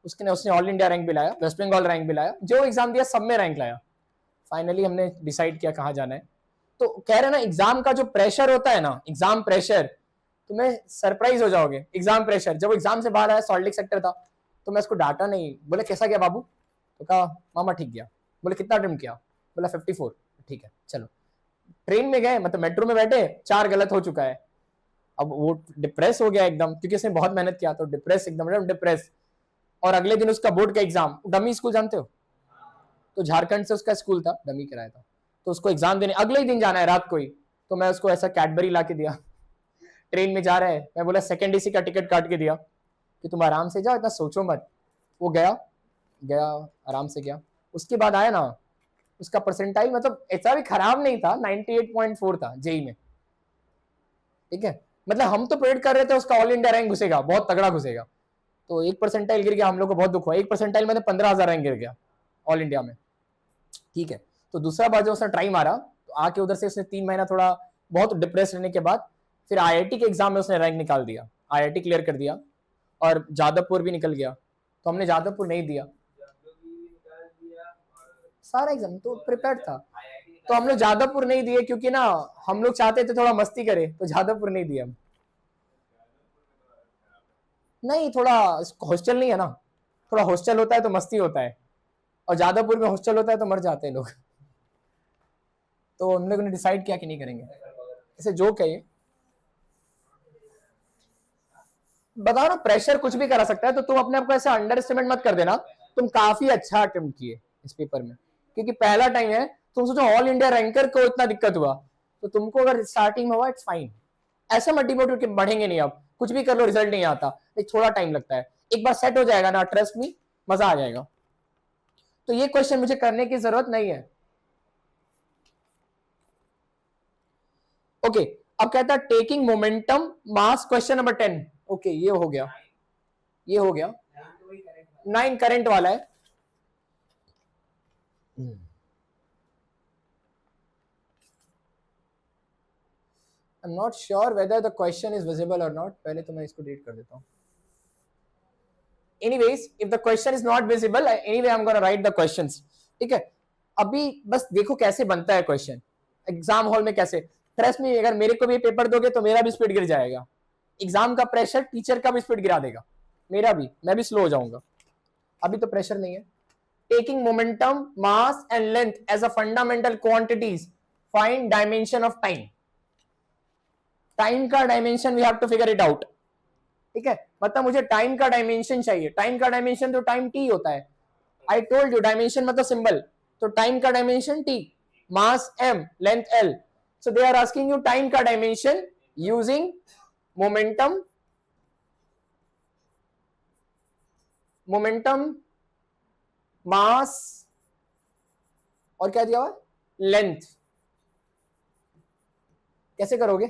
उसने ऑल इंडिया रैंक भी लाया, वेस्ट बंगाल रैंक भी लाया, जो एग्जाम दिया सब में रैंक लाया। फाइनली हमने डिसाइड किया कहाँ जाना है। तो कह रहे ना, एग्जाम का जो प्रेशर होता है ना, एग्जाम प्रेशर, तुम्हें सरप्राइज हो जाओगे। एग्जाम प्रेशर, जब एग्जाम से बाहर आया, सॉल्ट लेक सेक्टर था, तो मैं उसको डांटा नहीं, बोले कैसा गया बाबू, तो कहा मामा ठीक गया। बोले कितना अटेम्प्ट किया, बोला 54, ठीक है चलो। ट्रेन में गए, मतलब मेट्रो में बैठे, 4 गलत हो चुका है। अब वो डिप्रेस हो गया एकदम, क्योंकि उसने बहुत मेहनत किया, तो डिप्रेस एकदम डिप्रेस। और अगले दिन उसका बोर्ड का एग्जाम, डमी स्कूल जानते हो, तो झारखंड से उसका स्कूल था, डमी कराया था, तो उसको एग्जाम देने अगले ही दिन जाना है रात को ही। तो मैं उसको ऐसा कैडबरी ला के दिया, ट्रेन में जा रहे हैं, मैं बोला सेकंड एसी का टिकट काट के दिया कि तुम आराम से जाओ, इतना सोचो मत। वो गया आराम से गया। उसके बाद आया ना, उसका परसेंटाइल मतलब ऐसा भी खराब नहीं था, 98.4 था जेई में, ठीक है। मतलब हम तो प्रेडिक्ट कर रहे थे उसका ऑल इंडिया रैंक घुसेगा, बहुत तगड़ा घुसेगा। तो 1 परसेंटाइल गिर गया, हम लोग को बहुत दुख हुआ। 1 परसेंटाइल में 15,000 रैंक गिर गया ऑल इंडिया में, ठीक है। तो दूसरा बार जब उसने ट्राई मारा, तो आके उधर से उसने 3 महीना थोड़ा बहुत डिप्रेस रहने के बाद फिर आईआईटी के एग्जाम में उसने रैंक निकाल दिया, आईआईटी क्लियर कर दिया, और जादवपुर भी निकल गया। तो हमने जादवपुर नहीं दिया, सारा एग्जाम तो प्रिपेयर था, तो हम लोग जादवपुर नहीं दिए, क्योंकि ना हम लोग चाहते थे थोड़ा मस्ती करे, तो जादवपुर नहीं दिया। नहीं, थोड़ा हॉस्टल नहीं है ना, थोड़ा हॉस्टल होता है तो मस्ती होता है, और जादवपुर में हॉस्टल होता है तो मर जाते हैं लोग। तो हम लोगों ने डिसाइड किया कि नहीं करेंगे, ऐसे जोक है ये। बताओ ना, प्रेशर कुछ भी करा सकता है, तो तुम अपने आप को ऐसा अंडर एस्टिमेट मत कर देना। तुम काफी अच्छा अटेम्प्ट किए इस पेपर में, क्योंकि पहला टाइम है। तुम सोचो ऑल इंडिया रैंकर को इतना दिक्कत हुआ, तो तुमको अगर स्टार्टिंग में हुआ, इट्स फाइन। ऐसा मत डिमोटिवेट कि बढ़ेंगे नहीं, अब कुछ भी कर लो रिजल्ट नहीं आता, एक थोड़ा टाइम लगता है, एक बार सेट हो जाएगा ना, ट्रस्ट में मजा आ जाएगा। तो ये क्वेश्चन मुझे करने की जरूरत नहीं है। ओके, अब कहता है टेकिंग मोमेंटम मास, क्वेश्चन नंबर 10। ओके, ये हो गया, 9 करंट वाला है। I'm not sure whether the question is visible or not. पहले तो मैं इसको डिलीट कर देता हूँ। Anyways, if the question is not visible, anyway I'm gonna write the questions. ठीक है, अभी बस देखो कैसे बनता है क्वेश्चन एग्जाम हॉल में, कैसे। ट्रस्ट में, अगर मेरे को भी पेपर दोगे तो मेरा भी स्पीड गिर जाएगा। एग्जाम का प्रेशर टीचर का भी स्पीड गिरा देगा, मेरा भी, मैं भी स्लो हो जाऊंगा। अभी तो प्रेशर नहीं है। Taking momentum, mass and length as a fundamental quantities, find dimension of time. Time का dimension we have to figure it out. ठीक है, मतलब मुझे टाइम का डायमेंशन चाहिए, टाइम का डायमेंशन तो टाइम टी होता है, आई टोल्ड यू डायमेंशन मतलब सिंबल, तो टाइम का dimension T, mass M, length L, so they are asking you time का डायमेंशन यूजिंग मोमेंटम, मास और क्या दिया हुआ, लेंथ। कैसे करोगे,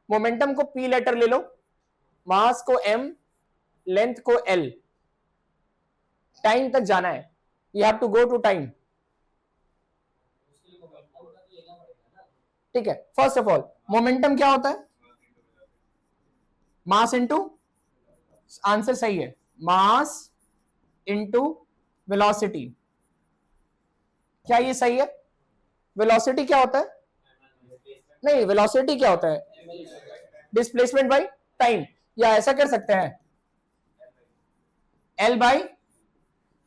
मोमेंटम को पी लेटर ले लो, मास को एम, लेंथ को एल, टाइम तक जाना है, you have to go to time. ठीक है, फर्स्ट ऑफ ऑल मोमेंटम क्या होता है, मास इनटू, आंसर सही है, मास इनटू वेलोसिटी। क्या ये सही है, वेलोसिटी क्या होता है, नहीं वेलोसिटी क्या होता है, डिस्प्लेसमेंट बाय टाइम, या ऐसा कर सकते हैं एल बाई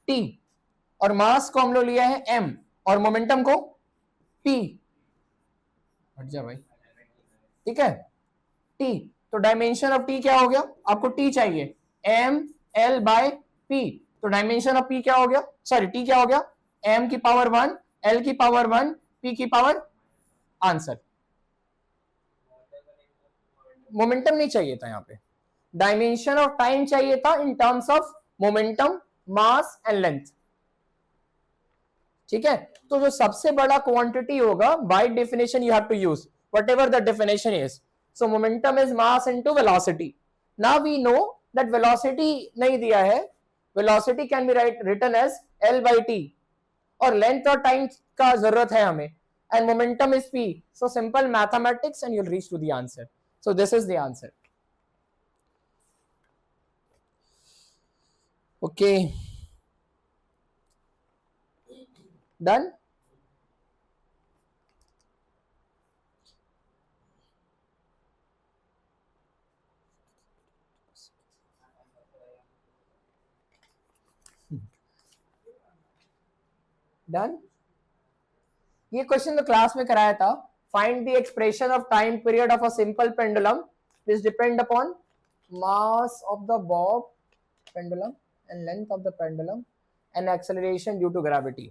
टी, और मास को हम लोग लिया है एम और मोमेंटम को पी, हट जा भाई, ठीक है टी, तो डायमेंशन ऑफ टी क्या हो गया, आपको टी चाहिए एम एल बाय पी, तो डायमेंशन ऑफ पी क्या हो गया, सॉरी टी क्या हो गया, एम की पावर 1, एल की पावर 1, पी की पावर, आंसर। मोमेंटम नहीं चाहिए था यहाँ पे, डायमेंशन ऑफ टाइम चाहिए था in terms of momentum, mass and length. ठीक है, तो जो सबसे बड़ा क्वांटिटी होगा by definition you have to use whatever the definition is, so momentum is mass into velocity. Now we know that velocity नहीं दिया है, velocity can be written as L by T, और लेंथ और टाइम का जरूरत है हमें, and momentum is p, so simple mathematics and you'll reach to the answer, so this is the answer. Okay, done. Done. ये क्वेश्चन तो क्लास में कराया था, find the expression of time period of a simple pendulum, this depend upon mass of the bob pendulum and length of the pendulum and acceleration due to gravity,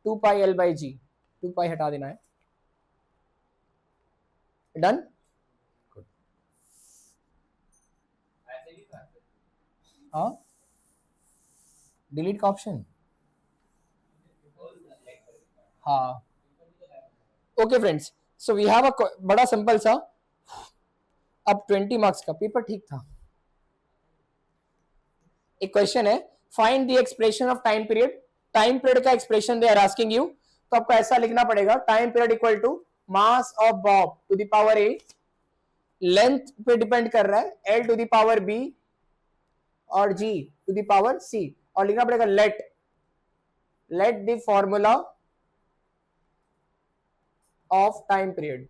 2 pi L by G, 2 pi हटा देना है, डन। हाँ, डिलीट का ऑप्शन, हाँ okay friends, so we have a बड़ा सिंपल सा, अब 20 मार्क्स का पेपर ठीक था, एक क्वेश्चन है find the expression of time period, time period का expression they are asking you, तो आपको ऐसा लिखना पड़ेगा time period equal to mass of bob to the power A, length पे डिपेंड कर रहा है L to the power B और G to the power C, और लिखना पड़ेगा let the formula of time period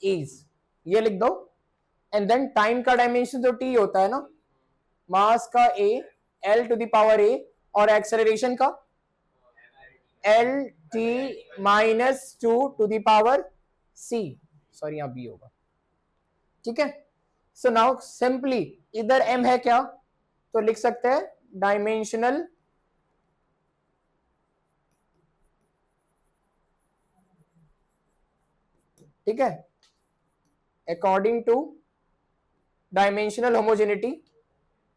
is, ये लिख दो, एंड देन टाइम का डायमेंशन तो टी होता है ना, मास का A, L to the power A, और एक्सेलरेशन का L T minus 2 to the power C, sorry यहां बी होगा, ठीक है। सो नाउ सिंपली इधर एम है क्या, तो लिख सकते हैं डायमेंशनल ठीक है, अकॉर्डिंग टू डायमेंशनल होमोजेनिटी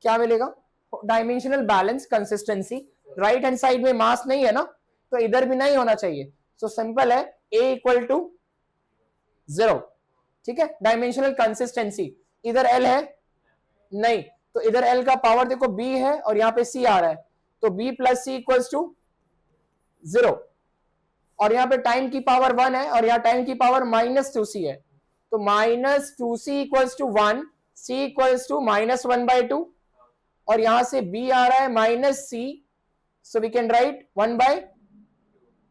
क्या मिलेगा, dimensional balance consistency, right hand side में मास नहीं है ना, तो इधर भी नहीं होना चाहिए, सो सिंपल है ए इक्वल टू 0, ठीक है। डायमेंशनल कंसिस्टेंसी, इधर एल है नहीं, तो इधर एल का पावर देखो बी है और यहाँ पे सी आ रहा है, तो B plus C equals to 0, और यहाँ पे टाइम की पावर 1 है और यहाँ टाइम की पावर -2c है, तो -2c equals to 1, c equals to -1/2, और यहां से b आ रहा है -c, so we can write 1/,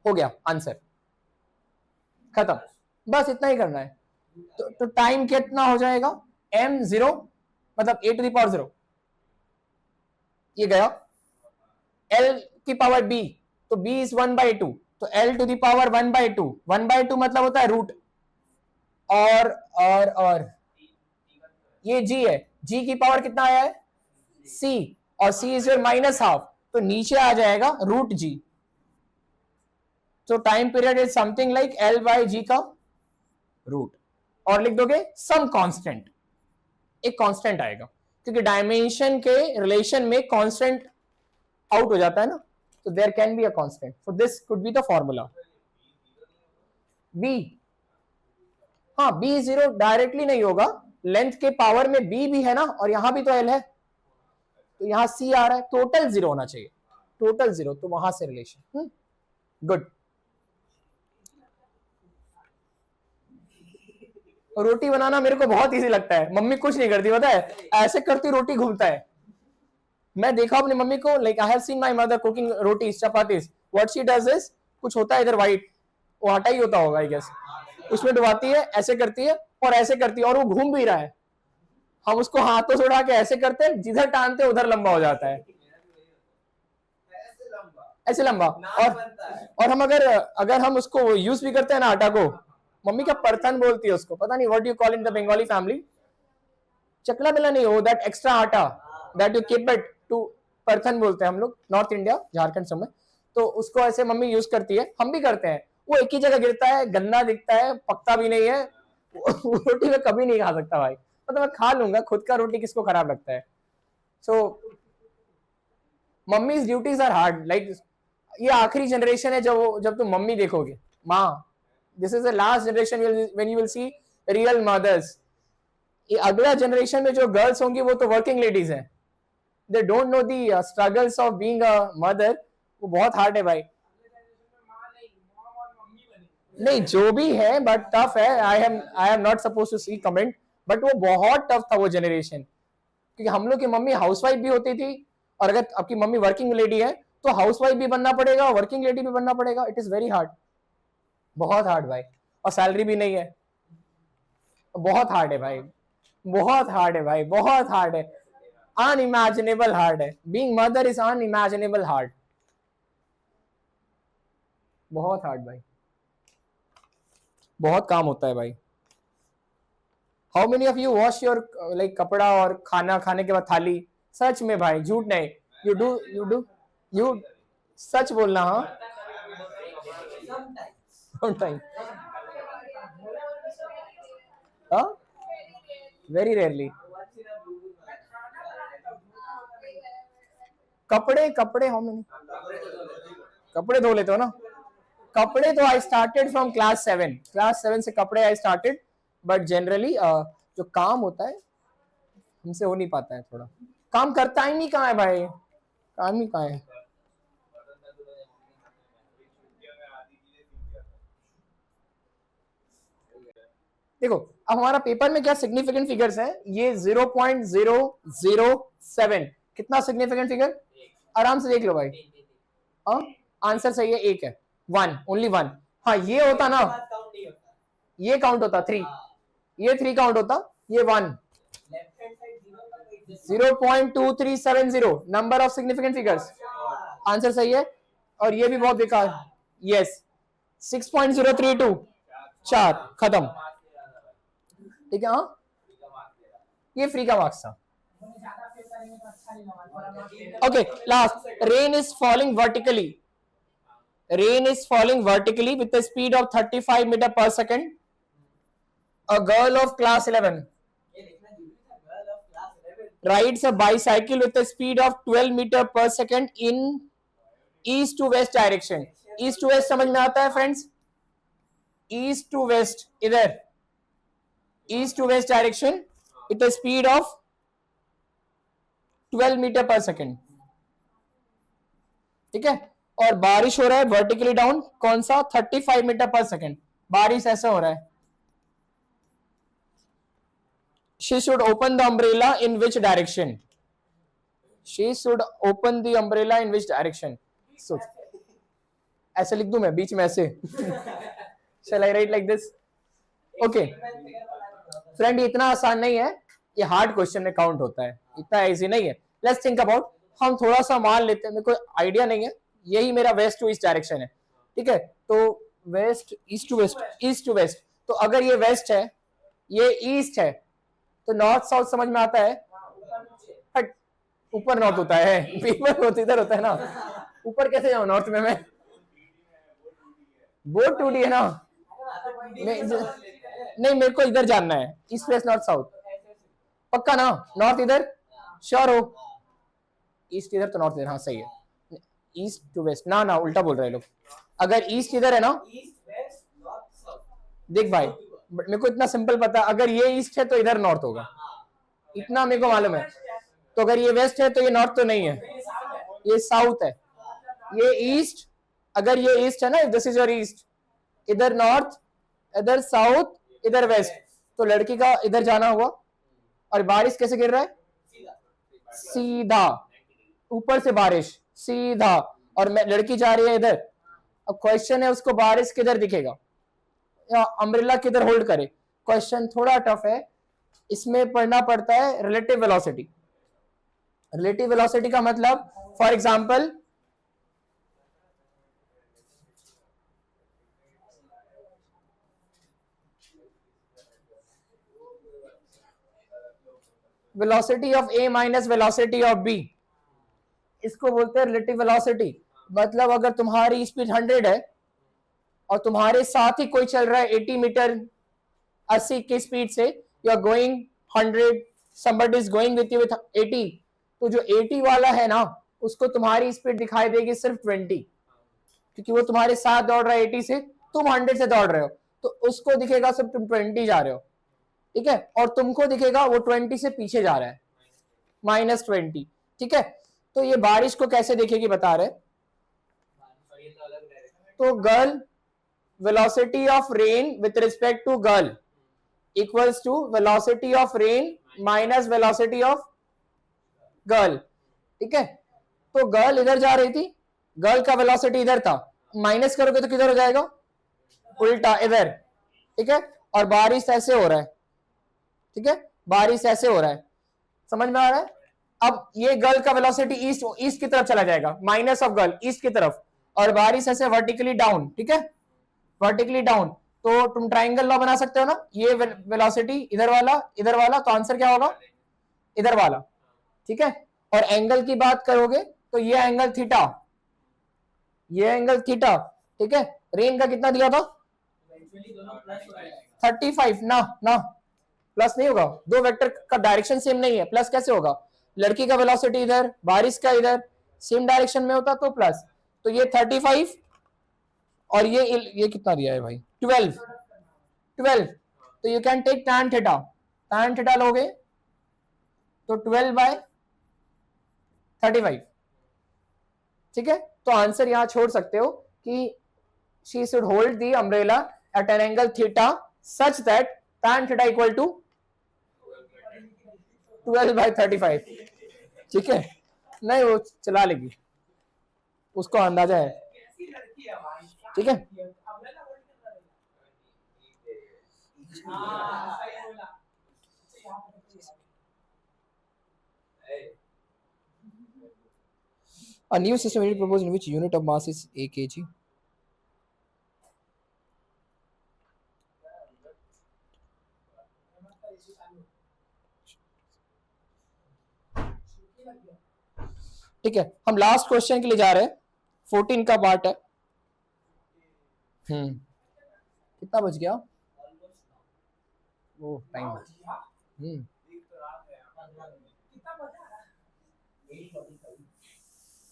हो गया आंसर, खत्म, बस इतना ही करना है। तो टाइम कितना हो जाएगा, m0 मतलब a टू द पावर 0, ये गया, l की पावर b, तो b इज 1/2, तो l टू द पावर 1/2, 1/2 मतलब होता है रूट, और ये g है, g की पावर कितना आया है c, और c is your minus half, तो नीचे आ जाएगा रूट g। तो time period is something like l by g का रूट, और लिख दोगे सम कांस्टेंट, एक कांस्टेंट आएगा, क्योंकि डायमेंशन के रिलेशन में कांस्टेंट आउट हो जाता है ना, तो there can be a constant, so this could be the formula. b, हाँ b जीरो डायरेक्टली नहीं होगा, लेंथ के पावर में b भी है ना, और यहां भी तो l है, तो यहां c आ रहा है, टोटल जीरो होना चाहिए, टोटल जीरो, तो वहां से रिलेशन। गुड। रोटी बनाना मेरे को बहुत इजी लगता है, मम्मी कुछ नहीं करती पता है, ऐसे करती रोटी घूमता है। मैं देखा अपनी मम्मी को, like I have seen my mother cooking rotis chapatis, what she does is, कुछ होता है इधर व्हाइट, वो आटा ही होता होगा आई गेस, उसमें डुबाती है, ऐसे करती है और ऐसे करती है, और वो घूम भी रहा है, हम उसको हाथों से उड़ा के ऐसे करते हैं, जिधर टानते उधर लंबा हो जाता है, ऐसे लंबा। और हम अगर हम उसको यूज भी करते हैं ना आटा को, मम्मी क्या परथन बोलती है उसको, पता नहीं what you call in the Bengali family, चकला बेला नहीं हो, that extra atta that you keep it to, परथन बोलते हैं हम लोग नॉर्थ इंडिया झारखंड सब में, तो उसको ऐसे मम्मी यूज करती है, हम भी करते हैं, वो एक ही जगह गिरता है, गंदा दिखता है, पकता भी नहीं है, रोटी में कभी नहीं खा सकता भाई, मतलब मैं खा लूंगा, खुद का रोटी किसको खराब लगता है। So mummies duties are hard, like ये आखिरी जनरेशन है जब तुम मम्मी देखोगे, माँ, this is the last generation when you will see real mothers. ये अगला जनरेशन में जो गर्ल्स होंगी वो तो वर्किंग लेडीज हैं, they don't know the struggles of being a mother, वो बहुत हार्ड है भाई। नहीं जो भी है बट टफ है, I am not suppose to see comment, but वो बहुत टफ था वो जनरेशन, क्योंकि हम लोग की मम्मी हाउसवाइफ भी होती थी, और अगर आपकी मम्मी वर्किंग लेडी है तो हाउसवाइफ भी बनना पड़ेगा, वर्किंग लेडी भी बनना पड़ेगा, इट इज वेरी हार्ड, बहुत हार्ड भाई, और सैलरी भी नहीं है, बहुत हार्ड है भाई, बहुत हार्ड है भाई, बहुत हार्ड है, अनइमेजिनेबल हार्ड है, being mother is unimaginable hard, बहुत हार्ड भाई, बहुत काम होता है भाई। How many of you wash your like कपड़ा और खाना खाने के बाद थाली, सच में भाई झूठ नहीं, यू सच बोलना, हाँ समटाइम, हाँ वेरी रेयरली। कपड़े हाउ मेनी, कपड़े धो लेते हो ना, कपड़े तो आई स्टार्टेड फ्रॉम क्लास 7 से कपड़े आई स्टार्टेड, बट जनरली जो काम होता है हमसे हो नहीं पाता है, थोड़ा काम करता ही नहीं, कहाँ है भाई, काम ही कहाँ है। देखो अब हमारा पेपर में क्या सिग्निफिकेंट फिगर्स है, ये 0.007, कितना सिग्निफिकेंट फिगर, आराम से देख लो भाई, हाँ आंसर सही है, एक है, वन, ओनली वन, हाँ ये होता ना, ये काउंट होता 3, ये 3 काउंट होता, ये 1, 0.2370 number of significant figures, answer सही है, और ये भी बहुत बेकार, यस 6.032, 4 खत्म, ठीक है, हाँ ये फ्री का मार्क्स था। Okay last, rain is falling vertically with a speed of 35 meter per second. A girl of class 11 rides a bicycle with a speed of 12 meter per second in east to west direction. East to west समझ में आता है फ्रेंड्स, east to west, इधर east to west direction with a speed of 12 meter per second, ठीक है, और बारिश हो रहा है वर्टिकली डाउन, कौन सा 35 मीटर पर सेकेंड, बारिश ऐसा हो रहा है। She should open the umbrella in which direction? She should open the umbrella in which direction? So, ऐसे लिख दूं मैं बीच में ऐसे Shall I write like this? Okay. Friend इतना आसान नहीं है, ये हार्ड क्वेश्चन में काउंट होता है, इतना इजी नहीं है। लेट्स थिंक अबाउट, हम थोड़ा सा मान लेते हैं, मेरे को आइडिया नहीं है, यही मेरा वेस्ट टू ईस्ट डायरेक्शन है, ठीक है, तो west east to west, east to west, तो अगर ये वेस्ट है ये ईस्ट है, तो नॉर्थ साउथ समझ में आता है? हट, ऊपर नॉर्थ होता है, पेपर होता इधर होता है ना, ऊपर कैसे जाऊं नॉर्थ में मैं? बोर्ड 2D है ना। नहीं मेरे को इधर जानना है, ईस्ट वेस्ट नॉर्थ साउथ, पक्का ना? नॉर्थ इधर श्योर हो? ईस्ट इधर तो नॉर्थ इधर, हाँ सही है। ईस्ट टू वेस्ट ना, ना उल्टा बोल रहे हैं लोग। अगर ईस्ट इधर है ना, देख भाई मेरे को इतना सिंपल पता, अगर ये ईस्ट है तो इधर नॉर्थ होगा, इतना मेरे को मालूम है। तो अगर ये वेस्ट है तो ये नॉर्थ तो नहीं है, ये साउथ है। ये ईस्ट, अगर ये ईस्ट है ना, दिस इज योर ईस्ट, इधर नॉर्थ, इधर साउथ, इधर वेस्ट, तो लड़की का इधर जाना हुआ। और बारिश कैसे गिर रहा है? सीधा, ऊपर से बारिश सीधा, और लड़की जा रही है इधर। अब क्वेश्चन है उसको बारिश किधर दिखेगा, या अम्ब्रेला किधर होल्ड करे? क्वेश्चन थोड़ा टफ है, इसमें पढ़ना पड़ता है रिलेटिव वेलोसिटी। रिलेटिव वेलोसिटी का मतलब, for example velocity of A minus velocity of B, इसको बोलते हैं रिलेटिव वेलोसिटी। मतलब अगर तुम्हारी स्पीड 100 है और तुम्हारे साथ ही कोई चल रहा है 80 मीटर 80 की स्पीड से, you are going 100, somebody is going with you with 80, तो जो 80 वाला है ना उसको तुम्हारी स्पीड दिखाई देगी सिर्फ 20, क्योंकि वो तुम्हारे साथ दौड़ रहा है 80 से, तुम 100 से दौड़ रहे हो, तो उसको दिखेगा सिर्फ तुम 20 जा रहे हो, ठीक है? और तुमको दिखेगा वो 20 से पीछे जा रहा है, -20, ठीक है? तो ये बारिश को कैसे देखेगी बता रहे, तो girl velocity of rain with respect to girl equals to velocity of rain minus velocity of girl, ठीक है? तो गर्ल इधर जा रही थी, गर्ल का वेलोसिटी इधर था, माइनस करोगे तो किधर हो जाएगा? उल्टा इधर, ठीक है? और बारिश ऐसे हो रहा है, ठीक है? बारिश ऐसे हो रहा है, समझ में आ रहा है? अब ये गर्ल का वेलोसिटी ईस्ट ईस्ट की तरफ चला जाएगा, माइनस ऑफ गर्ल ईस्ट की तरफ, और बारिश ऐसे वर्टिकली डाउन, ठीक है? वर्टिकली डाउन, तो तुम ट्राइंगल लॉ बना सकते हो ना, ये वेलोसिटी इधर वाला, तो आंसर क्या होगा? इधर वाला, ठीक है? और एंगल की बात करोगे तो ये एंगल थीटा, ये एंगल थीटा, ठीक है? रेन का कितना दिया था? 35 ना, ना प्लस नहीं होगा, दो वेक्टर का डायरेक्शन सेम नहीं है, प्लस कैसे होगा? लड़की का वेलोसिटी इधर, बारिश का इधर, सेम डायरेक्शन में होता तो प्लस, तो ये 35 और ये कितना दिया है भाई? 12, तो you can take tan theta, tan theta लोगे तो 12/35, ठीक है? तो आंसर यहां छोड़ सकते हो कि she should hold the umbrella at an angle theta such that tan theta equal to 12/35, ठीक है? नहीं वो चला लेगी, उसको अंदाजा है, ठीक है? A new system will be proposed in which unit of mass is a kg. ठीक है, हम लास्ट क्वेश्चन के लिए जा रहे हैं, 14 का पार्ट है। कितना बच गया? वो टाइम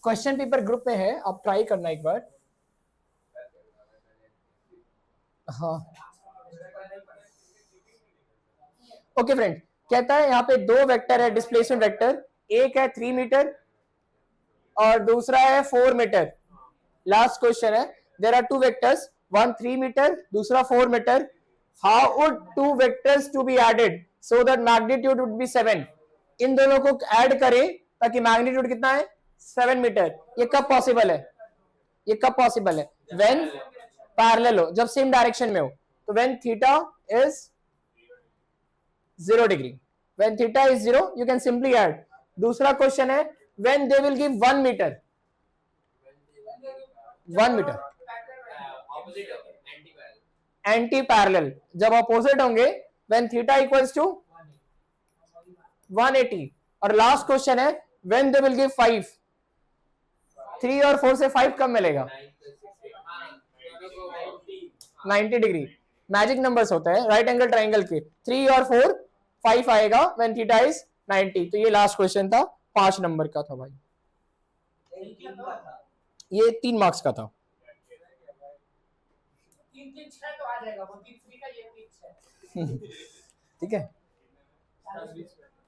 क्वेश्चन पेपर ग्रुप में है, आप ट्राई करना एक बार। हाँ ओके फ्रेंड, कहता है यहाँ पे दो वेक्टर है डिस्प्लेसमेंट वेक्टर, एक है 3 मीटर और दूसरा है 4 मीटर। लास्ट क्वेश्चन है, there are two vectors, one 3 meter दूसरा 4 meter, how would two vectors to be added so that magnitude would be 7? इन दोनों को ऐड करें ताकि मैग्नीट्यूड कितना है? 7 मीटर। ये कब पॉसिबल है? ये कब पॉसिबल है? व्हेन पैरेलल हो, जब सेम डायरेक्शन में हो, तो when theta is 0 degree, when theta is 0 you can simply add. दूसरा क्वेश्चन है, when they will give 1 meter, 1 meter anti parallel, जब अपोजिट होंगे, व्हेन थीटा इक्वल्स टू 180। और लास्ट क्वेश्चन है व्हेन दे विल गिव 5, 3 और 4 से 5 कब मिलेगा? 90 डिग्री। मैजिक नंबर्स होते हैं राइट एंगल ट्राइंगल के, 3 और 4 5 आएगा व्हेन थीटा इज 90। तो ये लास्ट क्वेश्चन था, 5 नंबर का था भाई, ये 3 मार्क्स का था। 3-3-6 तो आ जाएगा वो 3-3 का, ये 3-6 ठीक है।